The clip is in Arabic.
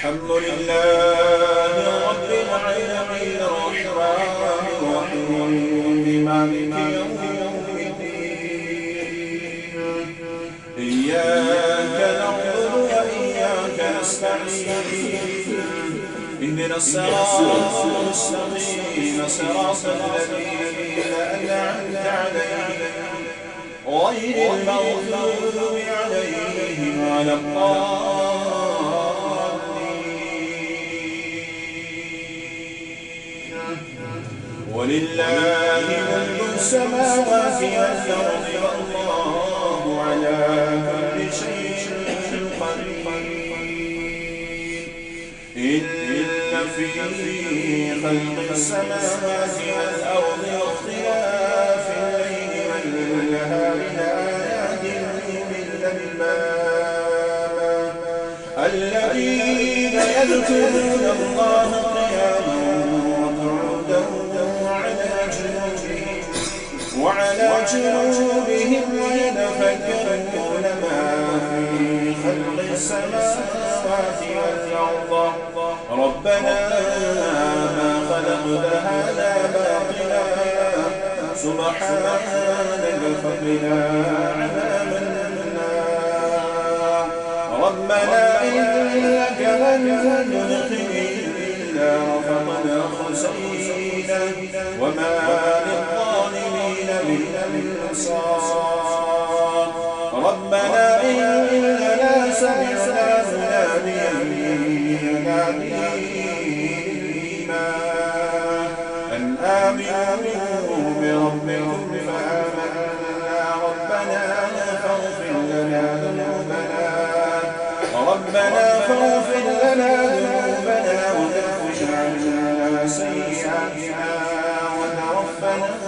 الحمد لله رب العالمين الرحمن الرحيم مالك يوم الدين إياك نعبد وإياك نستعين اهدنا الصراط المستقيم صراط الذين أنعمت عليهم غير المغضوب عليهم ولا الضالين ولله ملك السماوات والأرض والله على كل شيء قدير إن في خلق السماوات والأرض واختلاف الليل والنهار لآيات لأولي الألباب الذين يذكرون الله قياما وقعودا وعلى جنوبهم ويتفكرون ما في خلق السماوات والأرض ربنا ما خلقت هذا باطلا سبحانك فقنا عذاب النار ربنا إنك من تدخل النار فقد خزيته وما للظالمين من أنصار ربنا إننا سمعنا مناديا ينادي للإيمان أن آمنوا بربكم فآمنا ربنا فاغفر لنا ذنوبنا وكفر عنا سيئاتنا وتوفنا